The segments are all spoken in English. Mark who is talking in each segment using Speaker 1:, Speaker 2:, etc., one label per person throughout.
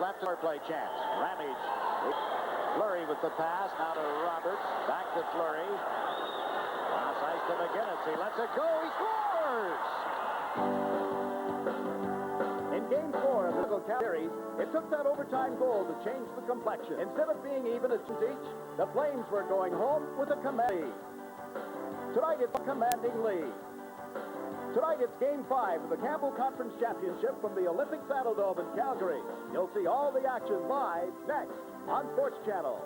Speaker 1: left for play chance. Ramage. Fleury with the pass. Now to Roberts. Back to Fleury. Last ice to McGinnis. He lets it go. He scores!
Speaker 2: In Game 4 of the local series, it took that overtime goal to change the complexion. Instead of being even at each, the Flames were going home with a commanding lead. Tonight it's a commanding lead. Tonight it's Game 5 of the Campbell Conference Championship from the Olympic Saddledome in Calgary. You'll see all the action live next on Sports Channel.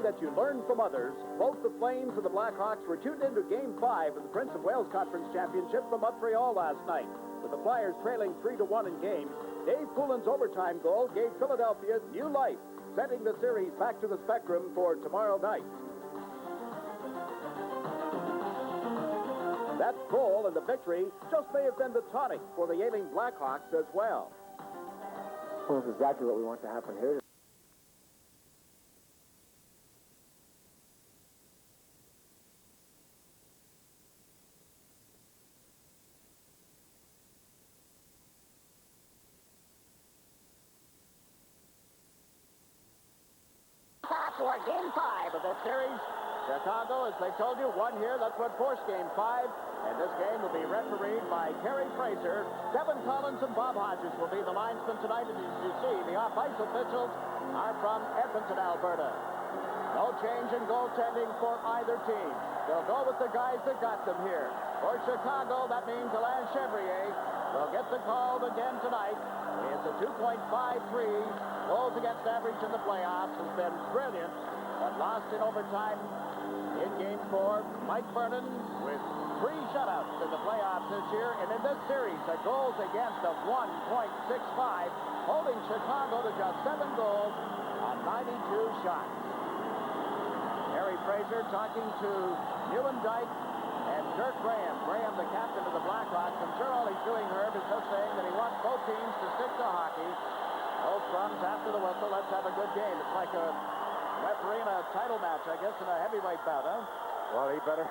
Speaker 2: That you learn from others, both the Flames and the Blackhawks were tuned into Game 5 of the Prince of Wales Conference Championship from Montreal last night. With the Flyers trailing 3-1 in games, Dave Poulin's overtime goal gave Philadelphia new life, sending the series back to the Spectrum for tomorrow night. That goal and the victory just may have been the tonic for the ailing Blackhawks as well.
Speaker 3: Well, that's exactly what we want to happen here.
Speaker 2: For Game 5 of this series, Chicago, as they told you, won here. That's what forced Game 5. And this game will be refereed by Kerry Fraser. Kevin Collins and Bob Hodges will be the linesmen tonight. And as you see, the off-ice officials are from Edmonton, Alberta. No change in goaltending for either team. They'll go with the guys that got them here. For Chicago, that means Alain Chevrier will get the call again tonight. It's a 2.53 goals against average in the playoffs. Has been brilliant, but lost in overtime in Game 4. Mike Vernon with 3 shutouts in the playoffs this year, and in this series, a goals against of 1.65, holding Chicago to just 7 goals on 92 shots. Harry Fraser talking to Newendike and Dirk Graham. Graham, the captain of the Blackhawks. I'm sure all he's doing, Herb, is just saying that he wants both teams to stick to hockey. Both drums after the whistle. Let's have a good game. It's like a referee in a title match, I guess, in a heavyweight bout, huh?
Speaker 4: Well, he better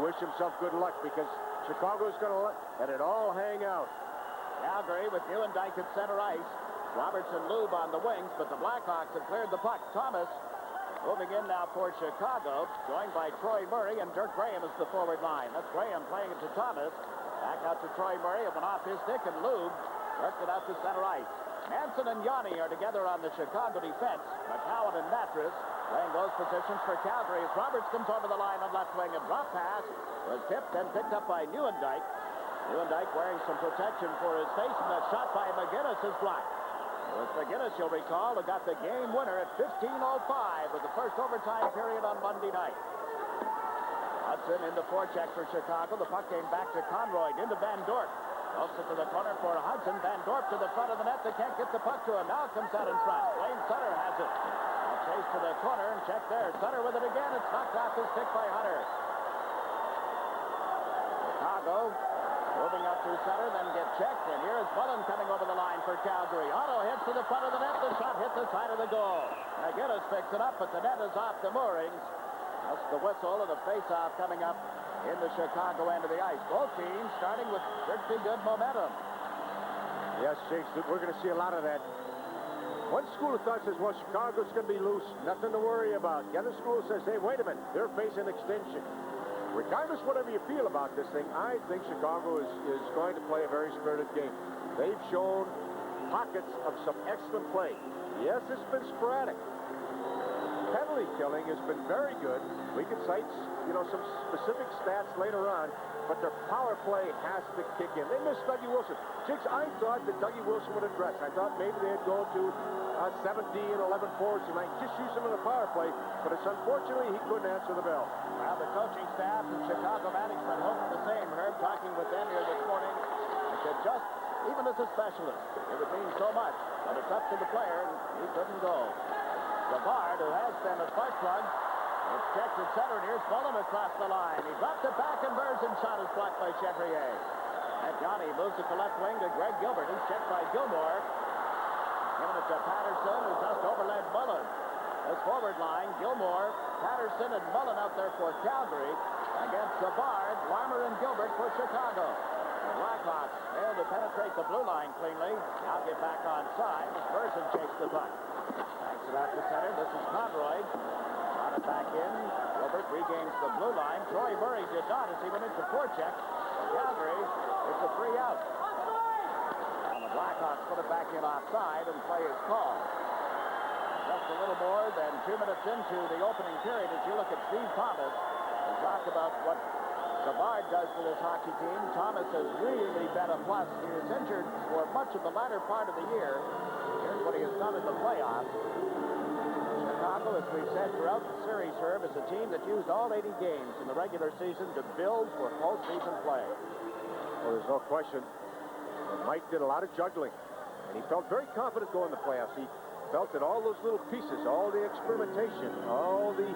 Speaker 4: wish himself good luck because Chicago's going to let it all hang out.
Speaker 2: Calgary with Newendike at center ice. Roberts and Lube on the wings, but the Blackhawks have cleared the puck. Thomas moving in now for Chicago, joined by Troy Murray, and Dirk Graham is the forward line. That's Graham playing it to Thomas. Back out to Troy Murray. It went off his stick, and Lube worked it out to center ice. Manson and Yanni are together on the Chicago defense. McCowan and Mattress playing those positions for Calgary as Roberts comes over the line on left wing. A drop pass was tipped and picked up by Newendike. Newendike wearing some protection for his face, and that shot by McGinnis is blocked. It was McGinnis, you'll recall, who got the game winner at 15:05 of the first overtime period on Monday night. Hudson in the forecheck for Chicago. The puck came back to Conroy, into Van Dorp. Also to the corner for Hudson. Van Dorp to the front of the net. They can't get the puck to him. Now it comes out in front. Wayne Sutter has it. Chase to the corner and check there. Sutter with it again. It's knocked off his stick by Hunter. Chicago moving up to Sutter, then get checked. And here is Bullen coming over the line for Calgary. Otto hits to the front of the net. The shot hit the side of the goal. McGinnis picks it up, but the net is off the moorings. That's the whistle and the face-off coming up in the Chicago end of the ice. Both teams starting with pretty good momentum.
Speaker 4: Yes, Jakes, we're going to see a lot of that. One school of thought says, well, Chicago's going to be loose, nothing to worry about. The other school says, hey, wait a minute, they're facing extension. Regardless whatever you feel about this thing, I think Chicago is going to play a very spirited game. They've shown pockets of some excellent play. Yes, it's been sporadic. Penalty killing has been very good. We can cite, some specific stats later on, but their power play has to kick in. They missed Dougie Wilson. Chicks, I thought that Dougie Wilson would address. I thought maybe they'd go to 17, 11 forwards tonight, just use him in the power play, but it's unfortunately he couldn't answer the bell.
Speaker 2: Well, the coaching staff and Chicago management hope the same. Herb talking with them here this morning. They said just, even as a specialist, it would mean so much, but it's up to the player, and he couldn't go. Savard, who has been a spark plug. It's checked at center, and here's Mullen across the line. He dropped it back, and Burns' shot is blocked by Chevrier. And Johnny moves it to left wing to Greg Gilbert. He's checked by Gilmore. Giving it to Patterson, who just overled Mullen. This forward line, Gilmore, Patterson, and Mullen out there for Calgary. Against Savard, Larmer, and Gilbert for Chicago. The Blackhawks failed to penetrate the blue line cleanly. Now get back on side as Burson chased the puck. Backs it out to center. This is Conroy. Got it back in. Gilbert regains the blue line. Troy Murray did not as he went into forecheck. Calgary, it's a 3 out. And the Blackhawks put it back in offside, and play is called. Just a little more than 2 minutes into the opening period, as you look at Steve Thomas and talk about what Savard does for this hockey team. Thomas has really been a plus. He was injured for much of the latter part of the year. Here's what he has done in the playoffs. Chicago, as we've said throughout the series, Herb, is a team that used all 80 games in the regular season to build for postseason play.
Speaker 4: Well, there's no question. Mike did a lot of juggling, and he felt very confident going to the playoffs. He felt that all those little pieces, all the experimentation, all the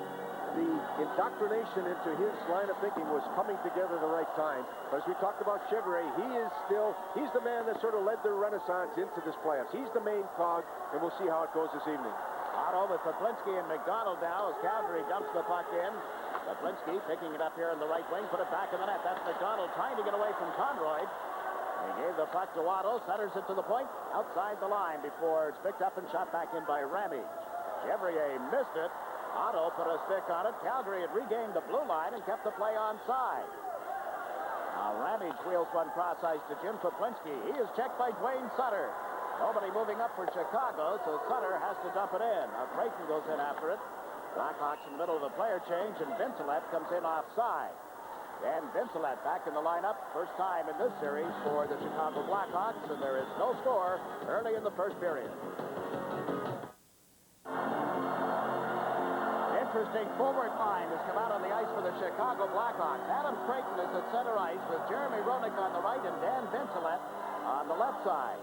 Speaker 4: indoctrination into his line of thinking was coming together at the right time. But as we talked about Chevrier, he's the man that sort of led their renaissance into this playoffs. He's the main cog, and we'll see how it goes this evening.
Speaker 2: Otto with Poplinski and McDonald now as Calgary dumps the puck in. Poplinski picking it up here in the right wing, put it back in the net. That's McDonald trying to get away from Conroy. He gave the puck to Otto, centers it to the point, outside the line before it's picked up and shot back in by Remy. Chevrier missed it. Otto put a stick on it. Calgary had regained the blue line and kept the play onside. Now Ramage wheels one cross ice to Jim Poplinski. He is checked by Dwayne Sutter. Nobody moving up for Chicago, so Sutter has to dump it in. Now Creighton goes in after it. Blackhawks in the middle of the player change, and Vincelet comes in offside. And Vincelet back in the lineup, first time in this series for the Chicago Blackhawks, and there is no score early in the first period. Interesting forward line has come out on the ice for the Chicago Blackhawks. Adam Creighton is at center ice with Jeremy Roenick on the right and Dan Vincelet on the left side.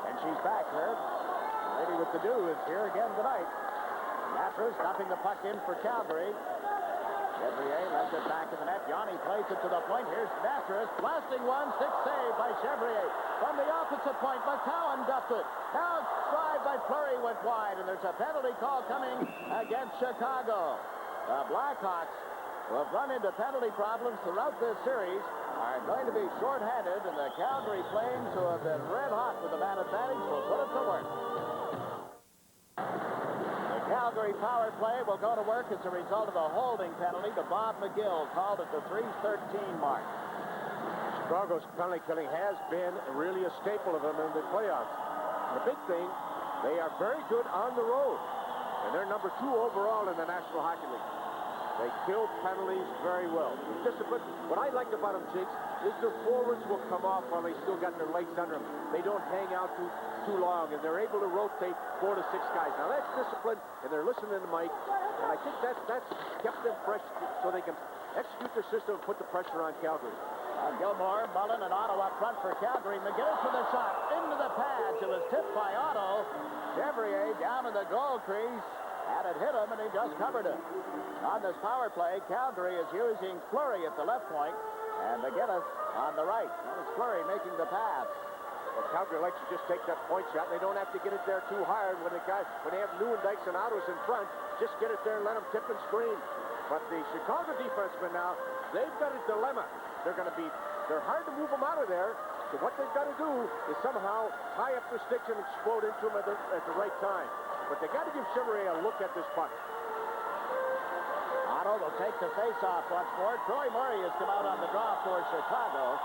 Speaker 2: And she's back, Herb. The lady with the do is here again tonight. Mattress dumping the puck in for Calgary. Chevrier lets it back in the net. Yanni plays it to the point. Here's Mattress. Blasting one. Stick save by Chevrier. From the opposite point, McCowan dumped it. Now it's drive by Fleury went wide, and there's a penalty call coming against Chicago. The Blackhawks, who have run into penalty problems throughout this series, are going to be shorthanded, and the Calgary Flames, who have been red hot with the man advantage, will put it to work. The Calgary power play will go to work as a result of a holding penalty to Bob McGill, called at the 3:13 mark.
Speaker 4: Chicago's penalty killing has been really a staple of them in the playoffs. The big thing, they are very good on the road, and they're number 2 overall in the National Hockey League. They kill penalties very well. Discipline. What I like about them, Jigs, is their forwards will come off while they still got their legs under them. They don't hang out too long, and they're able to rotate 4 to 6 guys. Now that's discipline, and they're listening to Mike, and I think that's kept them fresh so they can execute their system and put the pressure on Calgary.
Speaker 2: Gilmore, Mullen, and Otto up front for Calgary. McGinnis with a shot into the pads. It was tipped by Otto. Chevrier down in the goal crease. Had it hit him, and he just covered it. On this power play, Calgary is using Fleury at the left point, and McGinnis on the right. That was Fleury making the pass.
Speaker 4: Well, Calgary likes to just take that point shot, and they don't have to get it there too hard when they have Lewandykes and Otto's in front. Just get it there and let them tip and screen. But the Chicago defensemen now, they've got a dilemma. They're hard to move them out of there. So what they've got to do is somehow tie up the sticks and explode into them at the right time. But they got to give Chevrier a look at this puck.
Speaker 2: Otto will take the face-off once more. Troy Murray has come out on the draw for Chicago.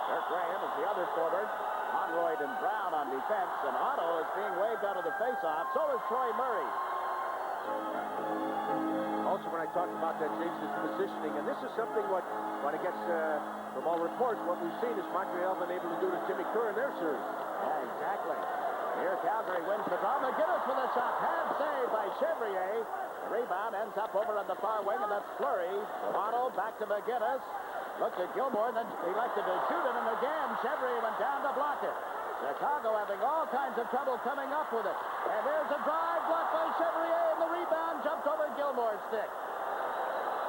Speaker 2: Kirk Graham is the other forward. Conroy and Brown on defense. And Otto is being waved out of the face-off. So is Troy Murray.
Speaker 4: Also, when I talked about that, James, is positioning. And this is something what I guess, from all reports, what we've seen is Montreal been able to do to Jimmy Kerr in their series.
Speaker 2: Yeah, exactly. Here Calgary wins the draw. McGinnis with a shot. Hand saved by Chevrier. The rebound ends up over on the far wing, and that's Fleury. Otto back to McGinnis. Looked at Gilmore, and then he elected to shoot it, and again, Chevrier went down to block it. Chicago having all kinds of trouble coming up with it. And there's a drive blocked by Chevrier, and the rebound jumped over Gilmore's stick.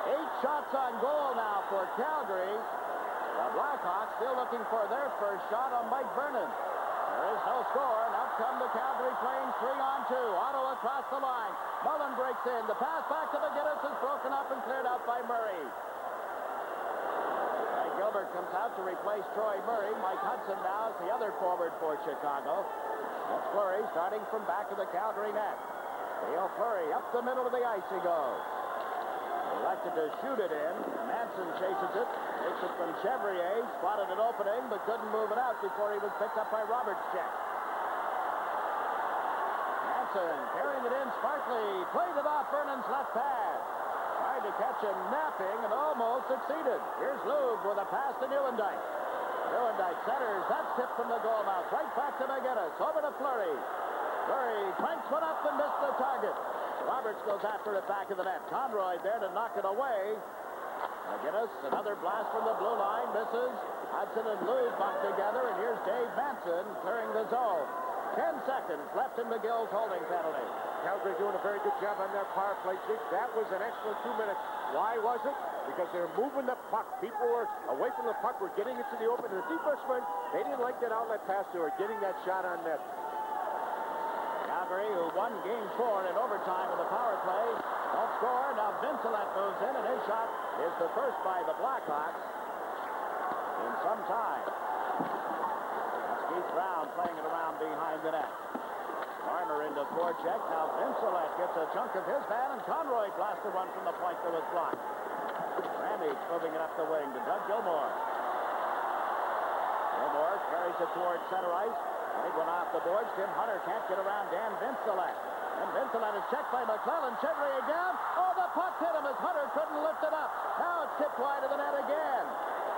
Speaker 2: 8 shots on goal now for Calgary. The Blackhawks still looking for their first shot on Mike Vernon. There is no score, and out come the Calgary Flames 3-on-2. Otto across the line. Mullen breaks in. The pass back to McGinnis is broken up and cleared out by Murray. Gilbert comes out to replace Troy Murray. Mike Hudson now is the other forward for Chicago. That's Fleury starting from back of the Calgary net. Theo Fleury up the middle of the ice he goes. Elected to shoot it in. Manson chases it. Takes it from Chevrier. Spotted an opening but couldn't move it out before he was picked up by Roberts' check. Manson carrying it in. Sparkley played it off Vernon's left pad. Tried to catch him napping and almost succeeded. Here's Lube with a pass to Newendike. Newendike centers. That's tipped from the goal mouth. Right back to McGinnis. Over to Fleury. Fleury cranks one up and missed the target. Roberts goes after it back of the net. Conroy there to knock it away. McGinnis, another blast from the blue line. Misses. Hudson and Lube bumped together. And here's Dave Manson clearing the zone. 10 seconds left in McGill's holding penalty.
Speaker 4: Calgary doing a very good job on their power play. That was an excellent 2 minutes. Why was it? Because they were moving the puck. People were away from the puck, were getting it to the open. And the defensemen, they didn't like that outlet pass. They were getting that shot on net.
Speaker 2: Calgary, who won game 4 in overtime of the power play, don't score. Now Vincelet moves in, and his shot is the first by the Blackhawks in some time. That's Keith Brown playing it around behind the net. Marner into forecheck. Now Vincelet gets a chunk of his man, and Conroy blasts the run from the point that was blocked. Ramage moving it up the wing to Doug Gilmour. Gilmour carries it towards center ice. Big one off the boards. Tim Hunter can't get around Dan Vincelet. And Vincelet is checked by McClellan. Chevrier down. Oh, the puck hit him as Hunter couldn't lift it up. Now it's tipped wide of the net again.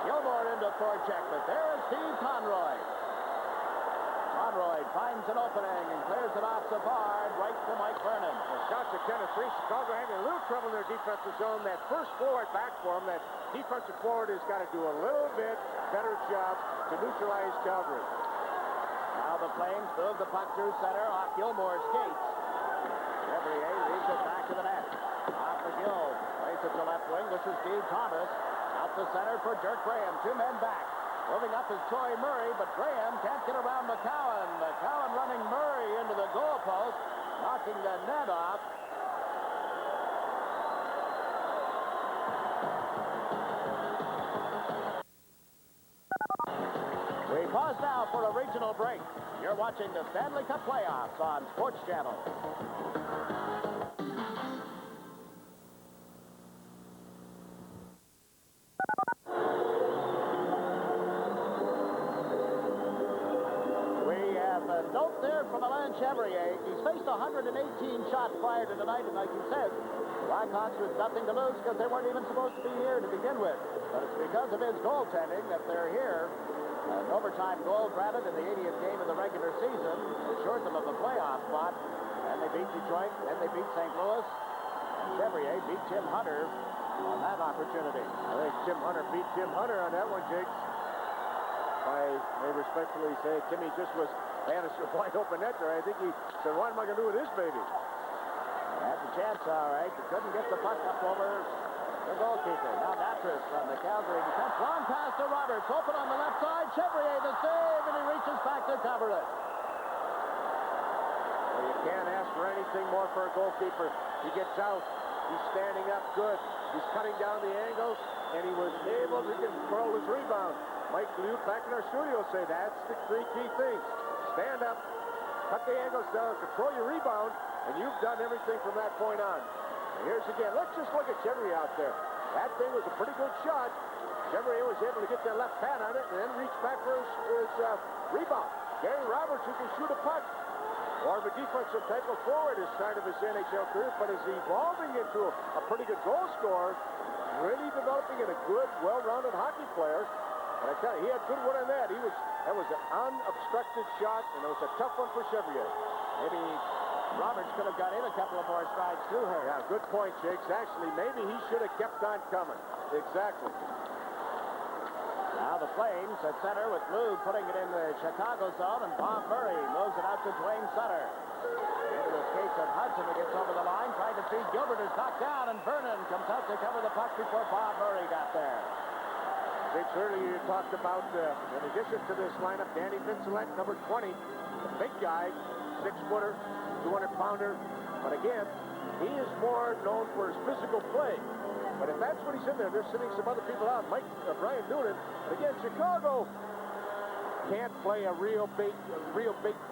Speaker 2: Gilmour into forecheck, but there is Steve Conroy. Conroy finds an opening and clears it off Savard right to Mike Vernon.
Speaker 4: The shots at 10-3. Chicago having a little trouble in their defensive zone. That first forward back for him, that defensive forward has got to do a little bit better job to neutralize Calgary.
Speaker 2: Now the Flames move the puck through center off Gilmour's skates. Chevrier leaves it back to the net. Off for Gill. Plays it to left wing. This is Steve Thomas. Out the center for Dirk Graham. 2 men back. Moving up is Troy Murray, but Graham can't get around McCowan. McCowan running Murray into the goalpost, knocking the net off. We pause now for a regional break. You're watching the Stanley Cup playoffs on Sports Channel. Note there from Alain Chevrier. He's faced 118 shots prior to tonight, and like you said, the Blackhawks with nothing to lose because they weren't even supposed to be here to begin with. But it's because of his goaltending that they're here. An overtime goal granted in the 80th game of the regular season assured them of a playoff spot. And they beat Detroit, then they beat St. Louis. And Chevrier beat Tim Hunter on that opportunity.
Speaker 4: I think Tim Hunter beat Tim Hunter on that one, Jake. I may respectfully say Timmy just was had a wide open net there. I think he said, what am I going to do with this baby?
Speaker 2: Had the chance, all right, but couldn't get the puck up over the goalkeeper. Now Mattress from the Calgary defense. Long pass to Roberts. Open on the left side. Chevrier the save, and he reaches back to cover it.
Speaker 4: Well, you can't ask for anything more for a goalkeeper. He gets out. He's standing up good. He's cutting down the angles, and he was able to control his rebound. Mike Liu back in our studio say that's the 3 key things. Stand up, cut the angles down, control your rebound, and you've done everything from that point on. And here's again, let's just look at Chevrier out there. That thing was a pretty good shot. Chevrier was able to get that left pad on it and then reach back for his rebound. Gary Roberts, who can shoot a puck. More of a defensive type of forward is kind of his NHL career, but is evolving into a pretty good goal scorer, really developing into a good, well-rounded hockey player. And I tell you, he had good one on that. That was an unobstructed shot, and it was a tough one for Chevrier.
Speaker 2: Maybe Roberts could have got in a couple of more strides to her.
Speaker 4: Yeah, good point, Jakes. Actually, maybe he should have kept on coming. Exactly.
Speaker 2: Now the Flames at center with Lou putting it in the Chicago zone, and Bob Murray moves it out to Dwayne Sutter. Into the skates of Hudson, who gets over the line, trying to feed Gilbert, who's knocked down, and Vernon comes out to cover the puck before Bob Murray got there.
Speaker 4: Vince, earlier you talked about, in addition to this lineup, Danny Vincelette, number 20, the big guy, 6-footer, 200-pounder. But again, he is more known for his physical play. But if that's what he's in there, they're sitting some other people out. Brian Noonan. But again, Chicago can't play a real big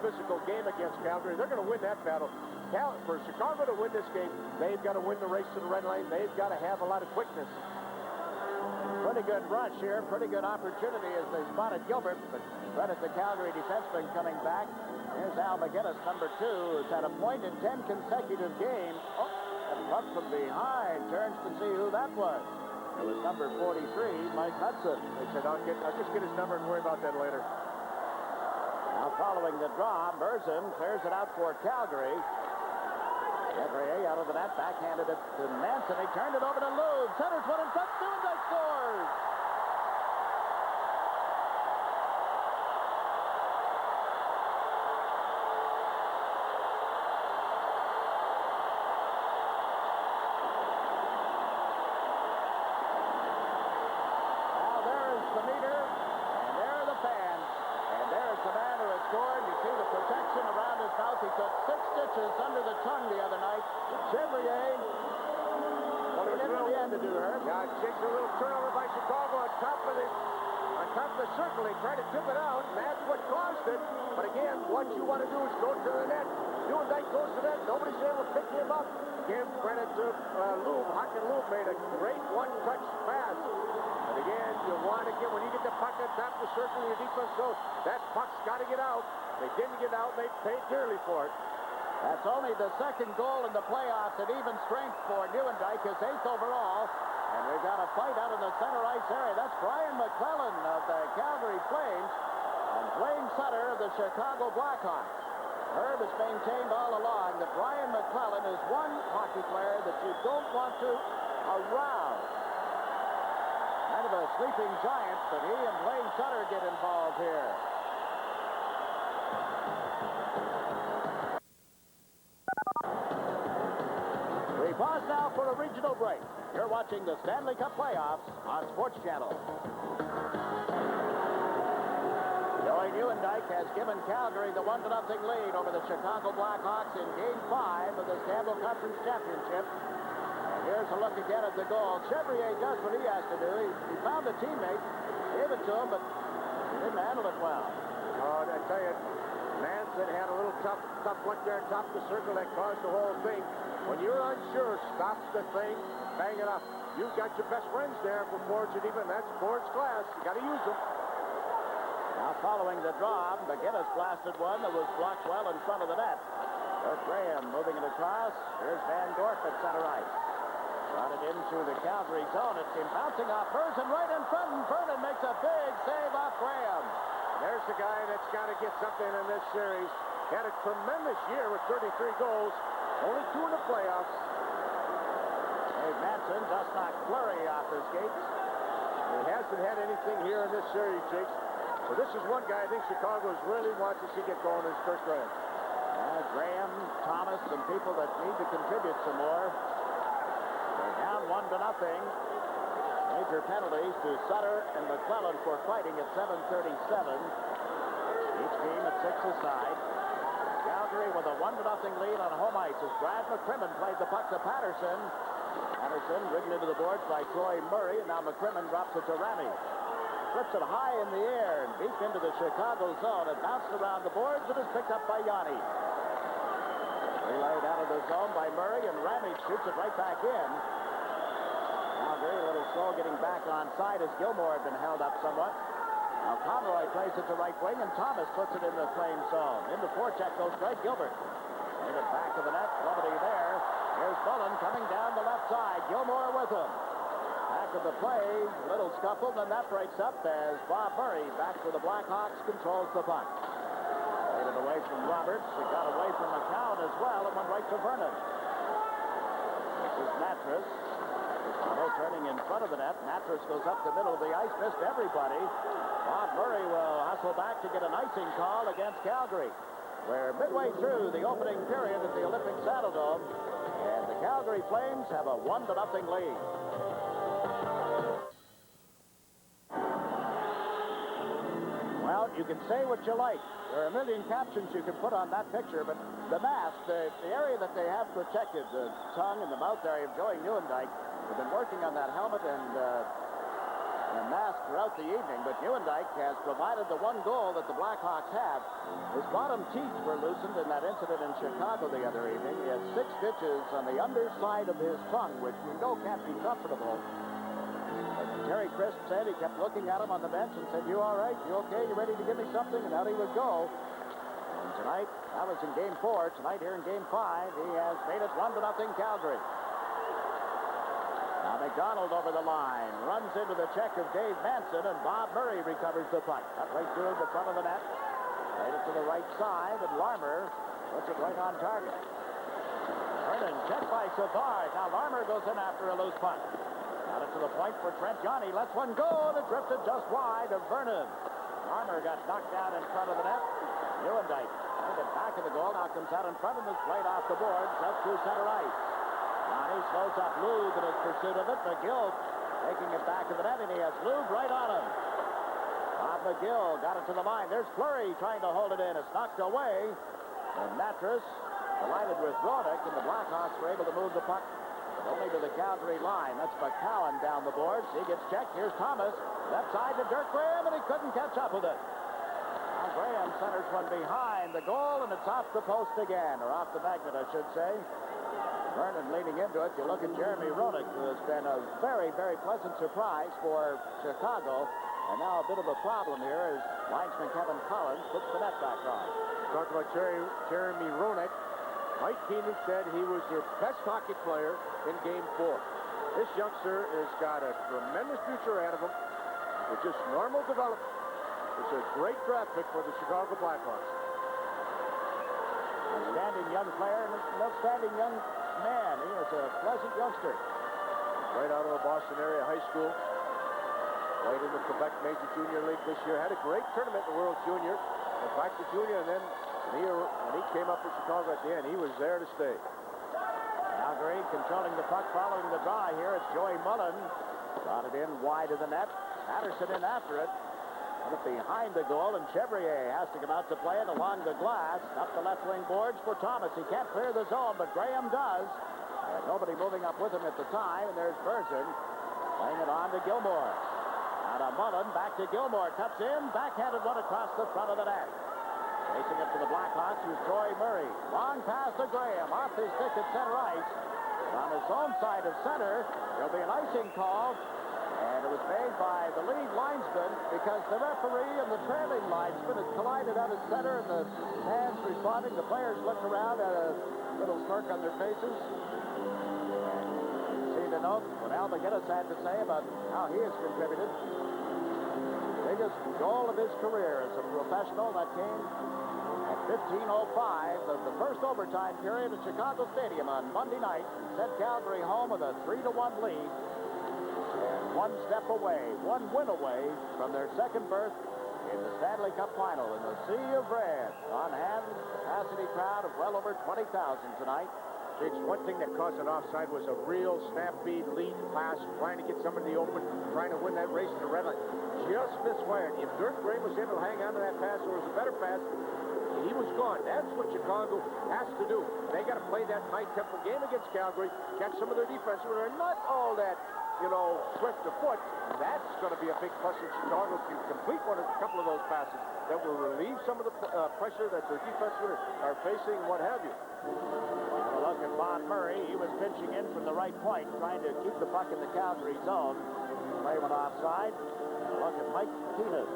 Speaker 4: physical game against Calgary. They're going to win that battle. For Chicago to win this game, they've got to win the race to the red line. They've got to have a lot of quickness.
Speaker 2: Pretty good rush here. Pretty good opportunity as they spotted Gilbert. But credit the Calgary defenseman coming back. Here's Al McGinnis, number 2, who's had a point in 10 consecutive games. Oh, and up from behind. Turns to see who that was. It was number 43, Mike Hudson.
Speaker 4: They said, I'll just get his number and worry about that later.
Speaker 2: Now following the draw, Merzen clears it out for Calgary. Chevrier out of the net, backhanded it to Manson. He turned it over to Loeb. Centers one in front, Newendike scores! Now there's the meter, and there are the fans. And there's the man who has scored. You see the protection around his mouth. He took 6 stitches under the tongue the other night. Chevrier, well, he didn't the end to do her.
Speaker 4: Yeah, takes a little turnover by Chicago on top of the circle. They try to tip it out, and that's what caused it. But again, what you want to do is go to the net. Newendike goes to the net. Nobody's able to pick him up. Give credit to Lube. Hocken Lube made a great one-touch pass. But again, you want to get, when you get the puck on top of the circle, your defense goes, that puck's got to get out. They didn't get out. They paid dearly for it.
Speaker 2: That's only the second goal in the playoffs at even strength for Newendike, his 8th overall. And we've got a fight out in the center ice area. That's Brian McClellan of the Calgary Flames and Dwayne Sutter of the Chicago Blackhawks. Herb has maintained all along that Brian McClellan is one hockey player that you don't want to arouse. Kind of a sleeping giant, but he and Dwayne Sutter get involved here. We pause now for a regional break. You're watching the Stanley Cup Playoffs on Sports Channel. Joey Newendike has given Calgary the 1-0 lead over the Chicago Blackhawks in Game 5 of the Campbell Conference Championship. And here's a look again at the goal. Chevrier does what he has to do. He found a teammate, gave it to him, but he didn't handle it well.
Speaker 4: Oh, I tell you, Manson had a little tough look there on top of the circle that caused the whole thing. When you're unsure, stop the thing, bang it up. You've got your best friends there for boards and even that's boards class. You got to use them.
Speaker 2: Now following the draw, McGinnis blasted one that was blocked well in front of the net. Kurt Graham moving it across. Here's Van Gorp at center ice. Brought it into the Calgary zone. It came bouncing off Merzen right in front, and Vernon makes a big save off Graham.
Speaker 4: There's the guy that's got to get something in this series. Had a tremendous year with 33 goals. Only 2 in the playoffs.
Speaker 2: Dave Manson just knocked Fleury off his skates.
Speaker 4: He hasn't had anything here in this series, Jakes. So this is one guy I think Chicago really wants to see get going is Kurt Graham.
Speaker 2: Graham, Thomas, and people that need to contribute some more. They're down 1-0. Major penalties to Sutter and McClellan for fighting at 7:37. Each team at 6 aside. Calgary with a 1-0 lead on home ice as Brad McCrimmon played the puck to Patterson. Patterson ridden into the boards by Troy Murray, and now McCrimmon drops it to Rami. Flips it high in the air and deep into the Chicago zone. It bounced around the boards and is picked up by Yanni. Relayed out of the zone by Murray, and Rami shoots it right back in. Now very little slow getting back on side as Gilmore had been held up somewhat. Now Conroy plays it to right wing, and Thomas puts it in the Flame zone. Into forecheck goes Greg Gilbert. Played it back to the net. Nobody there. Here's Bullen coming down the left side. Gilmore with him. Back of the play. Little scuffle, then that breaks up as Bob Murray, back for the Blackhawks, controls the puck. Played it away from Roberts. It got away from McCown as well and went right to Vernon. This is Mattress. His Although turning in front of the net, Mattress goes up the middle of the ice, missed everybody. Bob Murray will hustle back to get an icing call against Calgary. We're midway through the opening period at the Olympic Saddledome, and the Calgary Flames have a 1-0 lead. Well, you can say what you like. There are a million captions you can put on that picture, but the mask, the area that they have protected, the tongue and the mouth area of Joey Nieuwendyk, have been working on that helmet and mask throughout the evening, but Nieuwendyk has provided the one goal that the Blackhawks have. His bottom teeth were loosened in that incident in Chicago the other evening. He has 6 stitches on the underside of his tongue, which you know can't be comfortable. Terry Crisp said he kept looking at him on the bench and said, "You all right? You okay? You ready to give me something?" And out he would go. And tonight, that was in Game 4. Tonight here in Game 5, he has made it 1-0 Calgary. Now McDonald over the line, runs into the check of Dave Manson, and Bob Murray recovers the puck. Cut right through the front of the net. Played it to the right side, and Larmer puts it right on target. Vernon checked by Savard. Now Larmer goes in after a loose puck. Got it to the point for Trent Johnny. Lets one go, and it drifted just wide of Vernon. Larmer got knocked down in front of the net. Nieuwendyk played it back of the goal. Now comes out in front and is played off the boards. Up through center ice. Johnny slows up Lube in his pursuit of it. McGill taking it back to the net, and he has Lube right on him. Bob McGill got it to the line. There's Fleury trying to hold it in. It's knocked away. And Mattress collided with Rodick, and the Blackhawks were able to move the puck only to the Calgary line. That's McCowan down the boards. He gets checked. Here's Thomas. Left side to Dirk Graham, and he couldn't catch up with it. Now Graham centers one behind the goal, and it's off the post again, or off the magnet, I should say. Vernon leading into it. You look at Jeremy Rodick, who has been a very, very pleasant surprise for Chicago. And now a bit of a problem here as linesman Kevin Collins puts the net back on.
Speaker 4: Talking about Jeremy Rodick, Mike Keenan said he was their best hockey player in Game 4. This youngster has got a tremendous future ahead of him with just normal development. It's a great draft pick for the Chicago Blackhawks.
Speaker 2: Outstanding young player and an outstanding young man. He is a pleasant youngster.
Speaker 4: Right out of the Boston area high school. Played in the Quebec Major Junior League this year. Had a great tournament in the World Junior. Went back to junior, and then when he came up for Chicago at the end, he was there to stay.
Speaker 2: Calgary controlling the puck following the draw here. It's Joey Mullen. Got it in wide of the net. Patterson in after it. Put it behind the goal, and Chevrier has to come out to play it along the glass. Up the left wing boards for Thomas. He can't clear the zone, but Graham does. Nobody moving up with him at the time, and there's Bergen playing it on to Gilmore. Out of Mullen, back to Gilmore. Cuts in, backhanded one across the front of the net. Racing it to the Blackhawks is Troy Murray. Long pass to Graham. Off his stick at center ice. On his own side of center, there'll be an icing call. And it was made by the lead linesman because the referee and the trailing linesman had collided out at center, and the fans responding. The players looked around at a little smirk on their faces. See the note what Al McGinnis had to say about how he has contributed. Biggest goal of his career as a professional. That came at 15:05 of the first overtime period at Chicago Stadium on Monday night. Sent Calgary home with a 3-1 lead. And one step away, one win away from their second berth in the Stanley Cup Final in the Sea of Red. On hand, capacity crowd of well over 20,000 tonight.
Speaker 4: It's one thing that caused an offside was a real stampede lead pass, trying to get somebody open, trying to win that race to the red line. Just misfired. If Dirk Graham was able to hang on to that pass, or it was a better pass, he was gone. That's what Chicago has to do. They got to play that high-tempo game against Calgary, catch some of their defense, who are not all that, swift of foot. That's going to be a big plus if Chicago can complete a couple of those passes that will relieve some of the pressure that their defensemen are facing, what have you.
Speaker 2: Have a look at Bob Murray. He was pinching in from the right point, trying to keep the puck in the Calgary zone. Play went offside. And a look at Mike Keenan.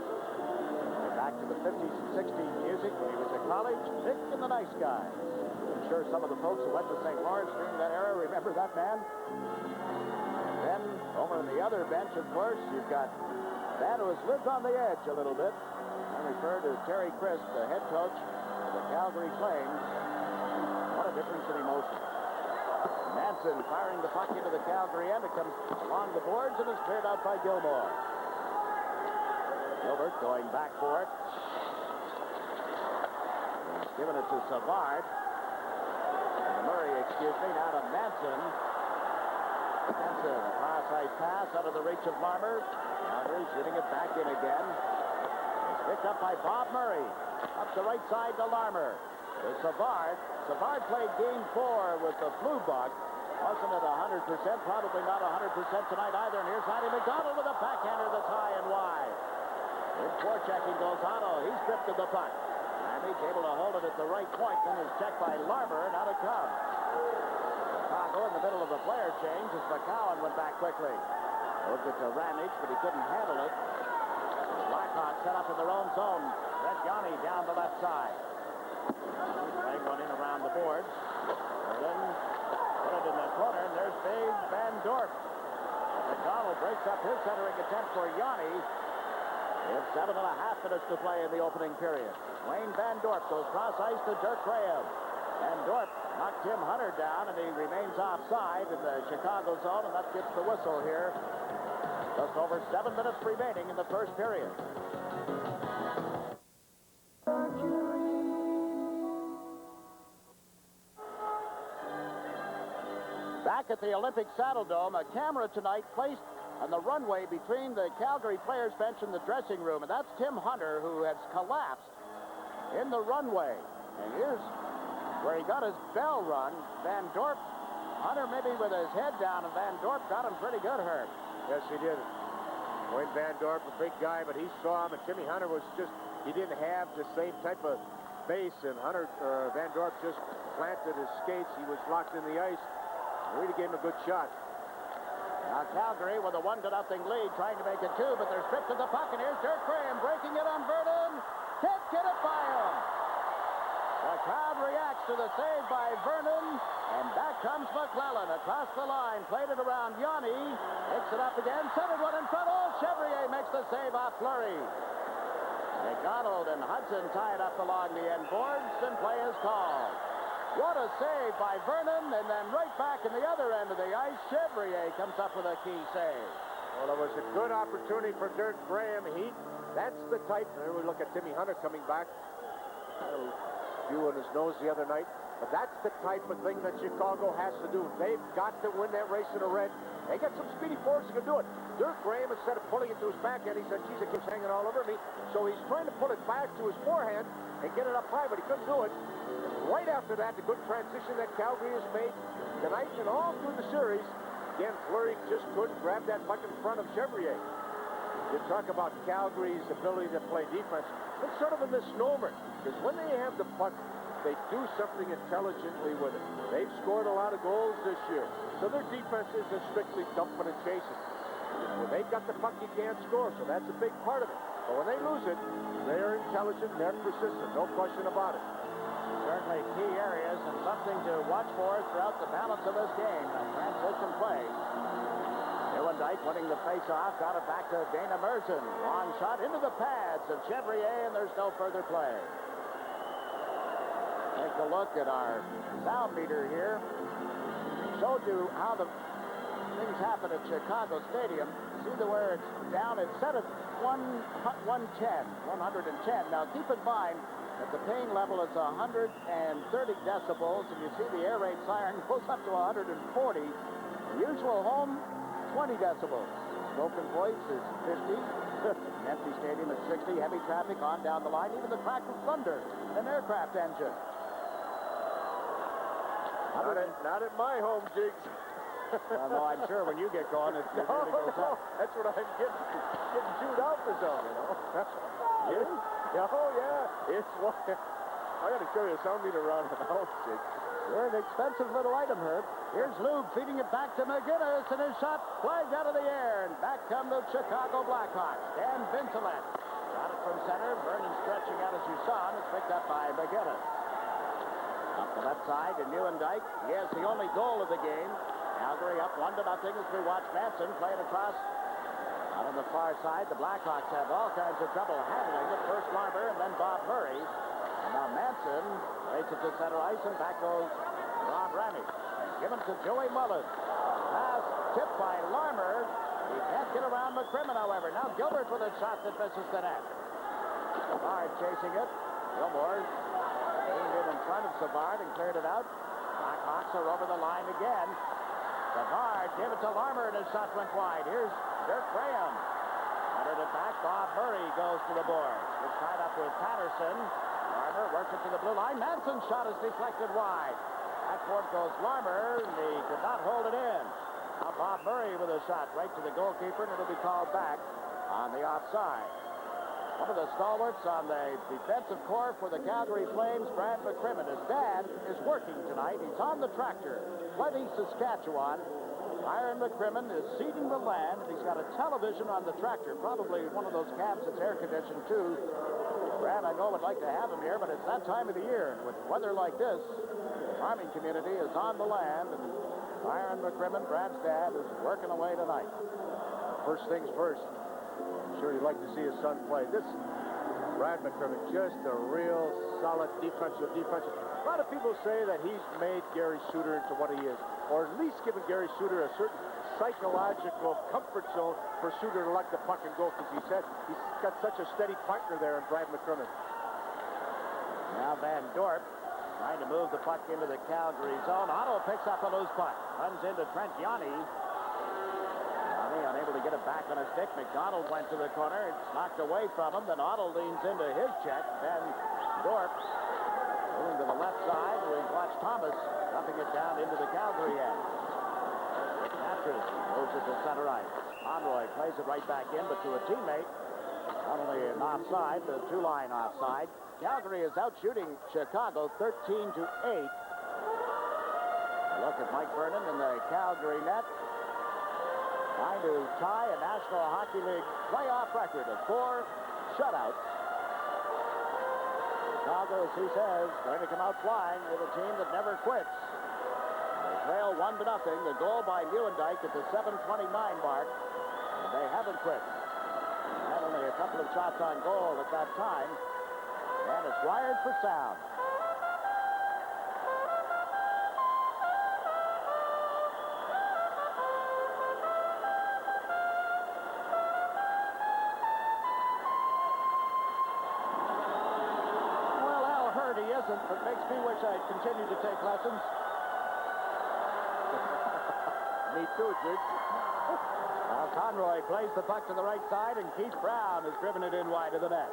Speaker 2: Back to the 50s and 60s music when he was at college. Nick and the Nice Guy. I'm sure some of the folks who went to St. Lawrence during that era remember that man. And then over on the other bench, of course, you've got a man who has lived on the edge a little bit. I refer to Terry Crisp, the head coach of the Calgary Flames. What a difference in emotion. Manson firing the puck into the Calgary end. It comes along the boards and is cleared out by Gilmore. Gilbert going back for it. He's given it to Savard. Murray, now to Manson. Manson, a cross-ice pass out of the reach of Larmer. Calgary shooting it back in again. It's picked up by Bob Murray. Up the right side to Larmer. There's Savard. Savard played game 4 with the flu bug. Wasn't at 100%, probably not 100% tonight either. And here's Matty McDonald with a backhander that's high and wide. In forechecking goes Otto. He's stripped of the puck. Ramage able to hold it at the right point. Then is checked by Larmer, and out it comes. Chicago in the middle of the player change as McCowan went back quickly. Looked it to Ramage, but he couldn't handle it. The Blackhawks set up in their own zone. Brett Yanni down the left side. He's playing one in around the boards. And then put it in the corner, and there's Big Van Dorp. McDonald breaks up his centering attempt for Yanni. It's 7.5 minutes to play in the opening period. Wayne Van Dorp goes cross ice to Dirk Graham. Van Dorp knocked Tim Hunter down, and he remains offside in the Chicago zone, and that gets the whistle here. Just over 7 minutes remaining in the first period. Back at the Olympic Saddle Dome, a camera tonight placed on the runway between the Calgary players' bench and the dressing room, and that's Tim Hunter, who has collapsed in the runway. And here's where he got his bell run. Van Dorp, Hunter maybe with his head down, and Van Dorp got him pretty good hurt.
Speaker 4: Yes, he did. Wayne Van Dorp, a big guy, but he saw him, and Timmy Hunter was just, he didn't have the same type of base, and Van Dorp just planted his skates. He was locked in the ice. Really gave him a good shot.
Speaker 2: Now Calgary with a 1-0 lead, trying to make it 2, but they're stripped of the puck, and here's Dirk Graham breaking it on Vernon. Can't get it by him. The crowd reacts to the save by Vernon, and back comes McClellan across the line, played it around Yanni, picks it up again, centered one in front. Oh, Chevrier makes the save off Fleury. McDonald and Hudson tie it up along the end boards, and play is called. What a save by Vernon, and then right back in the other end of the ice, Chevrier comes up with a key save.
Speaker 4: Well, it was a good opportunity for Dirk Graham. That's the type. There we look at Timmy Hunter coming back. A little view in his nose the other night. But that's the type of thing that Chicago has to do. They've got to win that race in the red. They got some speedy forwards who can do it. Dirk Graham, instead of pulling it to his backhand, he said, geez, it keeps hanging all over me. So he's trying to pull it back to his forehand and get it up high, but he couldn't do it. Right after that, the good transition that Calgary has made tonight and all through the series. Again, Fleury just couldn't grab that puck in front of Chevrier. You talk about Calgary's ability to play defense. It's sort of a misnomer, because when they have the puck, they do something intelligently with it. They've scored a lot of goals this year, so their defense isn't strictly dumping and chasing. When they've got the puck, you can't score, so that's a big part of it. But when they lose it, they're intelligent, they're persistent, no question about it.
Speaker 2: Certainly key areas and something to watch for throughout the balance of this game. A transition play. Dyke winning the face-off, got it back to Dana Merson. Long shot into the pads of Chevrier, and there's no further play. Take a look at our sound meter here. Showed you how the things happen at Chicago Stadium. See where it's down. It's set at 110. Now keep in mind that the pain level is 130 decibels, and you see the air raid siren goes up to 140. The usual home, 20 decibels. Spoken voice is 50. Empty stadium at 60. Heavy traffic on down the line. Even the crack of thunder in an aircraft engine.
Speaker 4: Not at my home, Jigs.
Speaker 2: Well, no, I'm sure when you get going, it really goes up.
Speaker 4: That's what I'm getting chewed out for some, you know. Oh, yeah. It's what I got to show you a sound meter around the house, Jigs.
Speaker 2: You're an expensive little item, Herb. Here's Lube feeding it back to McGinnis, and his shot flies out of the air, and back come the Chicago Blackhawks. Dan Vincelet got it from center. Vernon stretching out as you saw, and it's picked up by McGinnis. Up the left side to Dyke. He has the only goal of the game. Calgary up 1-0 as we watch Manson play it across. Out on the far side, the Blackhawks have all kinds of trouble handling it. First Larmer and then Bob Murray. And now Manson plays it to center ice, and back goes Rob Ramage.
Speaker 1: Given to Joey Mullen. Pass tipped by Larmer. He can't get around McCrimmon, however. Now Gilbert with a shot that misses the net. Savard chasing it. Gilmore leaned in front of Savard and cleared it out. Blackhawks are over the line again. Savard gave it to Larmer, and his shot went wide. Here's Dirk Graham. Centered it back. Bob Murray goes to the boards. It's tied up with Patterson. Larmer works it to the blue line. Manson's shot is deflected wide. Backboard goes Larmer, and he could not hold it in. Now Bob Murray with a shot right to the goalkeeper, and it'll be called back on the offside. One of the stalwarts on the defensive corps for the Calgary Flames, Brad McCrimmon. His dad is working tonight. He's on the tractor. Plenty, Saskatchewan. Iron McCrimmon is seeding the land. He's got a television on the tractor, probably one of those cabs that's air-conditioned, too. Brad, I know, would like to have him here, but it's that time of the year. With weather like this, the farming community is on the land, and Iron McCrimmon, Brad's dad, is working away tonight.
Speaker 4: First things first. I'm sure you'd like to see his son play. This Brad McCrimmon, just a real solid defensive. A lot of people say that he's made Gary Suter into what he is, or at least given Gary Suter a certain psychological comfort zone for Suter to let the puck and go, because he said he's got such a steady partner there in Brad McCrimmon.
Speaker 1: Now Van Dorp trying to move the puck into the Calgary zone. Otto picks up a loose puck. Runs into Trent Yanni. Yanni unable to get it back on a stick. McDonald went to the corner. It's knocked away from him. Then Otto leans into his check. Then Dorp moving to the left side. We've watched Thomas dumping it down into the Calgary end. Mattress moves it to center ice. Conroy plays it right back in, but to a teammate. Not only an offside, the two-line offside. Calgary is out shooting Chicago 13-8. Look at Mike Vernon in the Calgary net. Trying to tie a National Hockey League playoff record of 4 shutouts. Chicago, as he says, going to come out flying with a team that never quits. They trail 1-0. The goal by Nieuwendyk at the 7:29 mark. And they haven't quit. Had only a couple of shots on goal at that time. And it's wired for sound. Well, Al Hurd, he isn't, but makes me wish I'd continued to take lessons.
Speaker 4: Me too, Judge.
Speaker 1: Now Conroy plays the puck to the right side, and Keith Brown has driven it in wide of the net.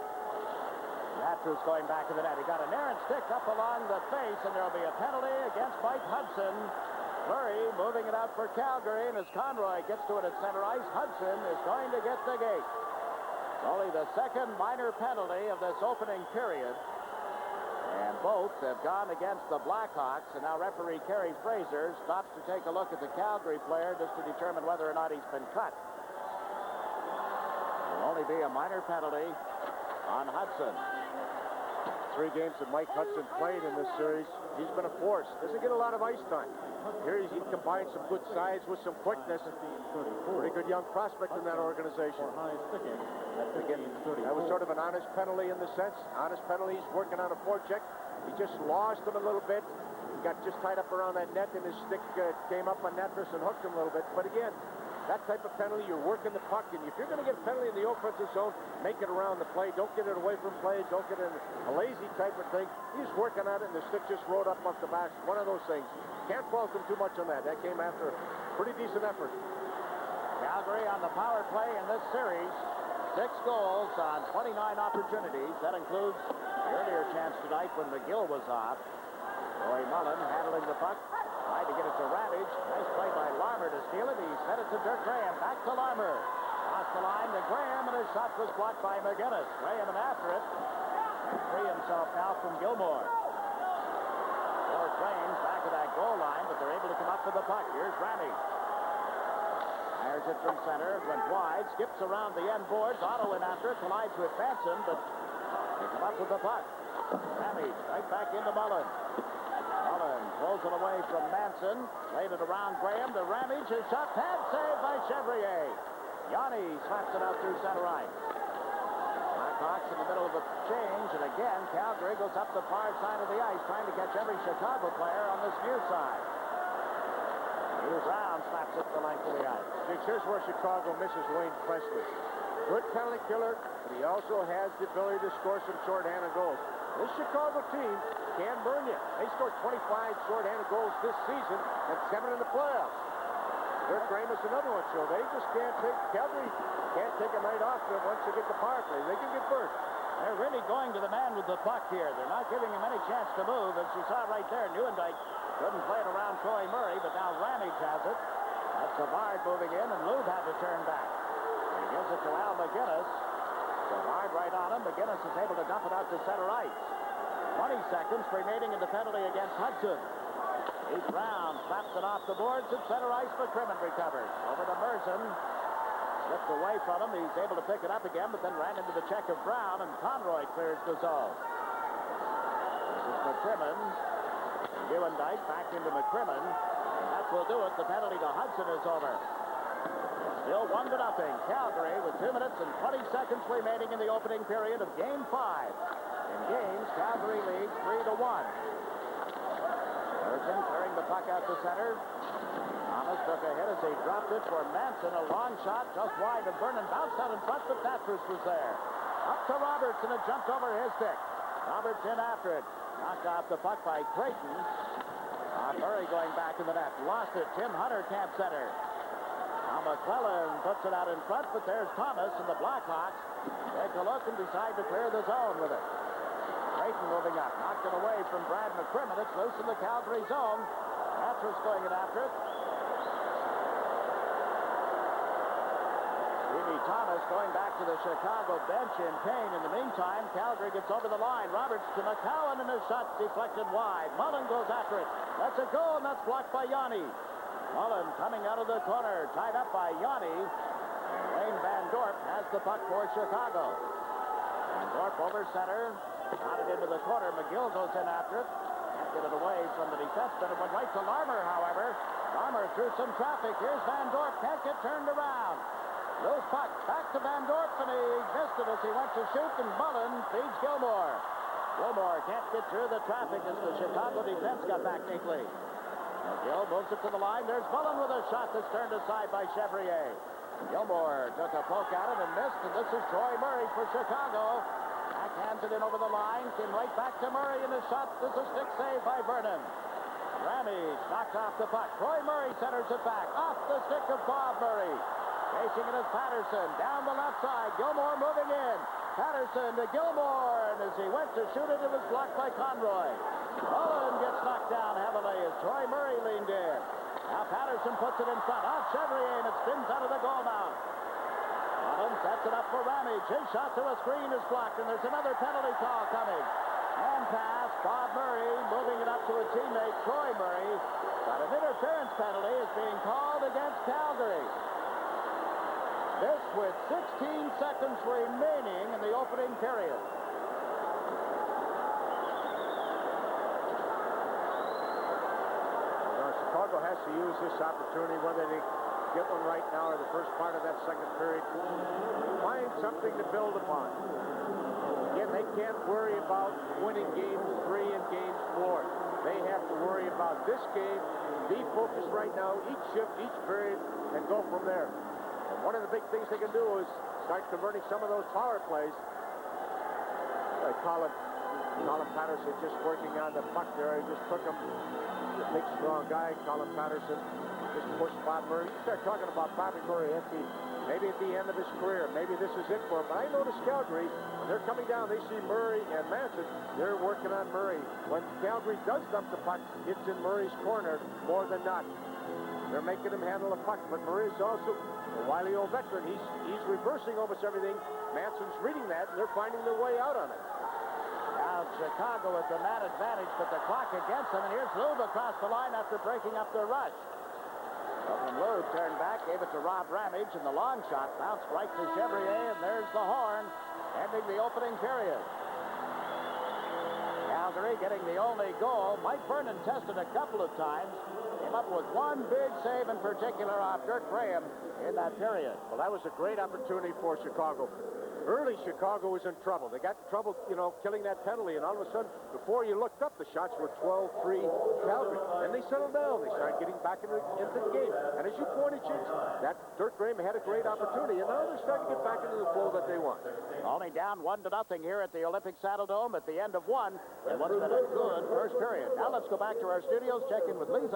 Speaker 1: Matthews going back to the net. He got an errant stick up along the face, and there'll be a penalty against Mike Hudson. Fleury moving it out for Calgary, and as Conroy gets to it at center ice, Hudson is going to get the gate. Only the second minor penalty of this opening period. And both have gone against the Blackhawks, and now referee Kerry Fraser stops to take a look at the Calgary player just to determine whether or not he's been cut. There'll only be a minor penalty on Hudson.
Speaker 4: 3 games that Mike Hudson played in this series, he's been a force. Doesn't get a lot of ice time. Here he combines some good size with some quickness. Pretty good young prospect in that organization. Again, that was sort of an honest penalty in the sense. Honest penalty, he's working on a forecheck. He just lost him a little bit. He got just tied up around that net, and his stick came up on Netris and hooked him a little bit. But again, that type of penalty, you're working the puck, and if you're going to get a penalty in the offensive zone, make it around the play. Don't get it away from play. Don't get it in a lazy type of thing. He's working on it, and the stick just rode up off the back. One of those things. Can't fault him too much on that. That came after a pretty decent effort.
Speaker 1: Calgary on the power play in this series. 6 goals on 29 opportunities. That includes the earlier chance tonight when McGill was off. Roy Mullen handling the puck. Tried to get it to Ravage. Nice play by Larmer to steal it. He sent it to Dirk Graham. Back to Larmer. Across the line to Graham, and his shot was blocked by McGinnis. Graham and after it. And free himself now from Gilmore. 4 Flames back to that goal line, but they're able to come up with the puck. Here's Ramey. Fires it from center. Went wide. Skips around the end boards. Otto in after it. Collides with Benson, but they come up with the puck. Ramey right back into Mullen. Mullen throws it away from Manson. Played it around Graham to Ramage. His shot pad saved by Chevrier. Yanni slaps it out through center ice. Blackhawks in the middle of a change, and again Calgary goes up the far side of the ice trying to catch every Chicago player on this near side. slaps it the length of the ice.
Speaker 4: Here's where Chicago misses Wayne Presley. Good penalty killer, but he also has the ability to score some shorthanded goals. This Chicago team can burn you. They scored 25 shorthanded goals this season and 7 in the playoffs. Their frame is another one, so they just can't take, Calgary can't take a night off them once they get the power play. They can get burnt.
Speaker 1: They're really going to the man with the puck here. They're not giving him any chance to move. As you saw right there, Neuendijk couldn't play it around Troy Murray, but now Ramage has it. That's Savard moving in, and Lube had to turn back. He gives it to Al McGinnis. Savard right on him. McGinnis is able to dump it out to center ice. 20 seconds remaining in the penalty against Hudson. He's Brown, slaps it off the boards at center ice. McCrimmon recovers. Over to Merson. Slipped away from him. He's able to pick it up again, but then ran into the check of Brown, and Conroy clears the zone. This is McCrimmon. Neuendijk back into McCrimmon. And that will do it. The penalty to Hudson is over. Still 1-0. Calgary with 2 minutes and 20 seconds remaining in the opening period of Game 5. In games, Calgary leads 3-1. Merson clearing the puck out to center. Thomas took a hit as he dropped it for Manson. A long shot just wide of Vernon. Bounced out in front, but Thatchers was there. Up to Roberts, and it jumped over his stick. Roberts in after it. Knocked off the puck by Creighton. Murray going back in the net. Lost it. Tim Hunter, camp center. Now McClellan puts it out in front, but there's Thomas and the Blackhawks. Take a look and decide to clear the zone with it. Creighton moving up. Knocked it away from Brad McCrimmon. It's loose in the Calgary zone. Thatcher's going in after it. Stevie Thomas going back to the Chicago bench in pain. In the meantime, Calgary gets over the line. Roberts to McCowan, and his shot deflected wide. Mullen goes after it. That's a goal, and that's blocked by Yanni. Mullen coming out of the corner, tied up by Yanni. Wayne Van Dorp has the puck for Chicago. Van Dorp over center. Got it into the corner. McGill goes in after it. Can't get it away from the defenseman. It went right to Larmer, however. Larmer through some traffic. Here's Van Dorp. Can't get turned around. Loose puck. Back to Van Dorp, and he missed it as he went to shoot, and Mullen feeds Gilmore. Gilmore can't get through the traffic as the Chicago defense got back neatly. McGill moves it to the line. There's Mullen with a shot that's turned aside by Chevrier. Gilmore took a poke at it and missed, and this is Troy Murray for Chicago. Backhands it in over the line. Came right back to Murray, and the shot is a stick save by Vernon. Ramage knocked off the puck. Troy Murray centers it back. Off the stick of Bob Murray. Chasing it is Patterson. Down the left side. Gilmore moving in. Patterson to Gilmore, and as he went to shoot it, it was blocked by Conroy. Mullen gets knocked down heavily as Troy Murray leaned in. Now Patterson puts it in front. Off Chevrier, and it spins out of the goal mount. Mullen sets it up for Ramage. His shot to a screen is blocked, and there's another penalty call coming. Hand pass. Bob Murray moving it up to a teammate, Troy Murray. But an interference penalty is being called against Calgary. This with 16 seconds remaining in the opening period.
Speaker 4: Well, Chicago has to use this opportunity, whether they get one right now or the first part of that second period. Find something to build upon. Again, they can't worry about winning games 3 and games 4. They have to worry about this game, be focused right now, each shift, each period, and go from there. One of the big things they can do is start converting some of those power plays. Colin Patterson just working on the puck there. He just took him. The big, strong guy, Colin Patterson, just pushed Bob Murray. You start talking about Bobby Murray maybe at the end of his career. Maybe this is it for him. But I notice Calgary, when they're coming down, they see Murray and Manson. They're working on Murray. When Calgary does dump the puck, it's in Murray's corner more than not. They're making him handle the puck, but Murray's also a wily old veteran. He's reversing almost everything. Manson's reading that, and they're finding their way out on it.
Speaker 1: Now Chicago with the man advantage, but the clock against them, and here's Lube across the line after breaking up the rush. From Lube turned back, gave it to Rob Ramage, and the long shot bounced right to Chevrier, and there's the horn, ending the opening period. Calgary getting the only goal. Mike Vernon tested a couple of times. Came up with one big save in particular off Dirk Graham in that period.
Speaker 4: Well, that was a great opportunity for Chicago. Early, Chicago was in trouble. They got in trouble, killing that penalty, and all of a sudden, before you looked up, the shots were 12-3 Calgary. Then they settled down. They started getting back into the game. And as you pointed, Chicks, that Dirk Graham had a great opportunity, and now they're starting to get back into the flow that they want.
Speaker 1: Only down 1-0 here at the Olympic Saddle Dome at the end of one. And what's been a good first period. Now let's go back to our studios, check in with Lee.